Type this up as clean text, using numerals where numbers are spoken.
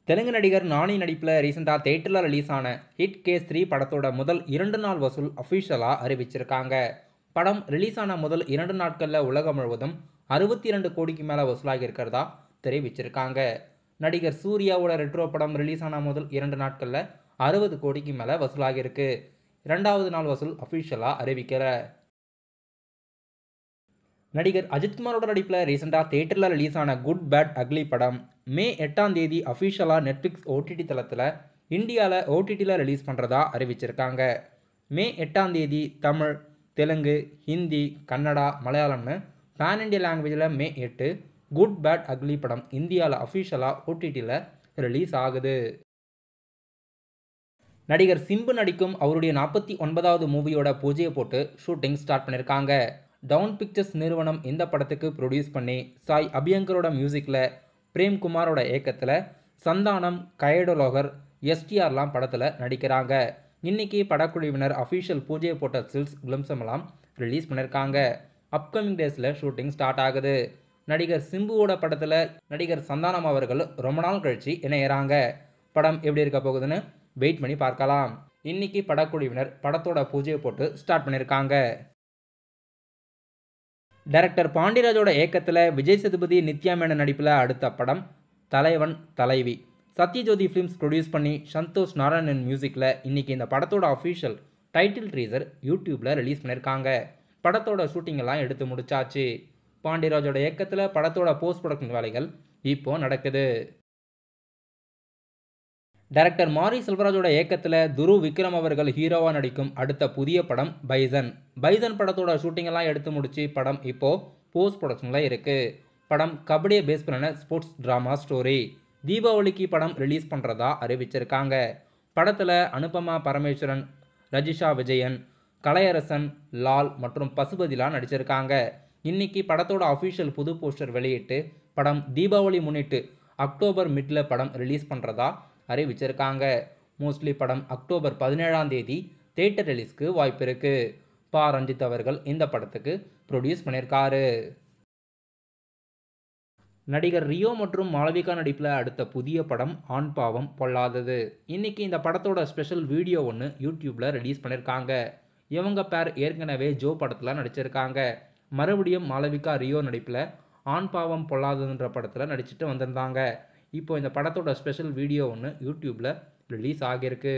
தெலுங்கு நடிகர் நானி நடிப்பில் ரீசெண்டாக தேட்டரில் ரிலீஸ் ஆன ஹிட் கேஸ் 3 படத்தோட முதல் 2 நாள் வசூல் அஃபிஷியலாக அறிவிச்சிருக்காங்க. படம் ரிலீஸ் ஆன முதல் 2 நாட்களில் உலகம் முழுவதும் 62 கோடிக்கு மேலே வசூலாகி இருக்கிறதா தெரிவிச்சிருக்காங்க. நடிகர் சூர்யாவோட ரெட்ரோ படம் ரிலீஸ் ஆன முதல் 2 நாட்களில் 60 கோடிக்கு மேலே வசூலாகிருக்கு. 2வது நாள் வசூல் அஃபிஷியலாக அறிவிக்கல. நடிகர் அஜித்குமாரோட நடிப்பில் ரீசெண்டாக தேட்டரில் ரிலீஸ் ஆன குட் பேட் அக்லி படம் மே 8ஆம் தேதி அஃபிஷியலாக நெட்ஃப்ளிக்ஸ் ஓடிடி தளத்தில் இந்தியாவில் ஓடிடியில் ரிலீஸ் பண்ணுறதா அறிவிச்சிருக்காங்க. மே 8ஆம் தேதி தமிழ், தெலுங்கு, ஹிந்தி, கன்னடா, மலையாளம்னு பேன் இண்டியா லாங்குவேஜில் மே 8 குட் பேட் அக்லி படம் இந்தியாவில் அஃபிஷியலாக ஓடிடியில் ரிலீஸ் ஆகுது. நடிகர் சிம்பு நடிக்கும் அவருடைய 49வது மூவியோட பூஜையை போட்டு ஷூட்டிங் ஸ்டார்ட் பண்ணியிருக்காங்க. டவுன் பிக்சர்ஸ் நிறுவனம் இந்த படத்துக்கு ப்ரொடியூஸ் பண்ணி சாய் அபியங்கரோட மியூசிக்கில் பிரேம்குமாரோட இயக்கத்தில் சந்தானம், கயடலோகர், எஸ்டிஆர்லாம் படத்தில் நடிக்கிறாங்க. இன்னைக்கு படக்குழுவினர் அஃபிஷியல் பூஜையை போட்ட ஸ்டில்ஸ் கிளிம்ஸமெல்லாம் ரிலீஸ் பண்ணியிருக்காங்க. அப்கமிங் டேஸில் ஷூட்டிங் ஸ்டார்ட் ஆகுது. நடிகர் சிம்புவோட படத்தில் நடிகர் சந்தானம் அவர்கள் ரொம்ப நாள் கழிச்சு இணையறாங்க. படம் எப்படி இருக்க போகுதுன்னு வெயிட் பண்ணி பார்க்கலாம். இன்னைக்கு படக்குழுவினர் படத்தோட பூஜையை போட்டு ஸ்டார்ட் பண்ணியிருக்காங்க. டைரக்டர் பாண்டியராஜோட இயக்கத்தில் விஜய் சேதுபதி, நித்யா மேனன் நடிப்பில் அடுத்த படம் தலைவன் தலைவி. சத்யஜோதி ஃபிலிம்ஸ் ப்ரொடியூஸ் பண்ணி சந்தோஷ் நாராயணன் மியூசிக்கில் இன்னைக்கு இந்த படத்தோட அஃபிஷியல் டைட்டில் ட்ரீசர் யூடியூப்பில் ரிலீஸ் பண்ணியிருக்காங்க. படத்தோட ஷூட்டிங் எல்லாம் எடுத்து முடிச்சாச்சு. பாண்டியராஜோட இயக்கத்தில் படத்தோட போஸ்ட் ப்ரொடக்ஷன் வேலைகள் இப்போ நடக்குது. டைரக்டர் மாரி செல்வராஜோட இயக்கத்தில் துருவ் விக்ரம் அவர்கள் ஹீரோவாக நடிக்கும் அடுத்த புதிய படம் பைசன். பைசன் படத்தோட ஷூட்டிங் எல்லாம் எடுத்து முடிச்சு படம் இப்போ போஸ்ட் ப்ரொடக்ஷனில் இருக்கு. படம் கபடியை பேஸ் பண்ண ஸ்போர்ட்ஸ் டிராமா ஸ்டோரி. தீபாவளிக்கு படம் ரிலீஸ் பண்ணுறதா அறிவிச்சிருக்காங்க. படத்தில் அனுபமா பரமேஸ்வரன், ரஜிஷா விஜயன், கலையரசன், லால் மற்றும் பசுபதிலாம் நடிச்சிருக்காங்க. இன்னைக்கு படத்தோட அஃபிஷியல் புது போஸ்டர் வெளியிட்டு படம் தீபாவளி முன்னிட்டு அக்டோபர் மிட்ல படம் ரிலீஸ் பண்ணுறதா அறிவிச்சிருக்காங்க. மோஸ்ட்லி படம் அக்டோபர் 17ஆம் தேதி தியேட்டர் ரிலீஸ்க்கு வாய்ப்பு இருக்கு. ரஞ்சித் அவர்கள் இந்த படத்துக்கு ப்ரொடியூஸ் பண்ணியிருக்காரு. நடிகர் ரியோ மற்றும் மாளவிகா நடிப்பில் அடுத்த புதிய படம் ஆண் பாவம் பொல்லாதது. இன்னைக்கு இந்த படத்தோட ஸ்பெஷல் வீடியோ ஒன்று யூடியூப்ல ரிலீஸ் பண்ணியிருக்காங்க. இவங்க பேர் ஏற்கனவே ஜோ படத்தில் நடிச்சிருக்காங்க. மறுபடியும் மாளவிகா ரியோ நடிப்பில் ஆண் பாவம் பொல்லாததுன்ற படத்தில் நடிச்சுட்டு வந்திருந்தாங்க. இப்போ இந்த படத்தோட ஸ்பெஷல் வீடியோ ஒன்று யூடியூப்ல ரிலீஸ் ஆகியிருக்கு.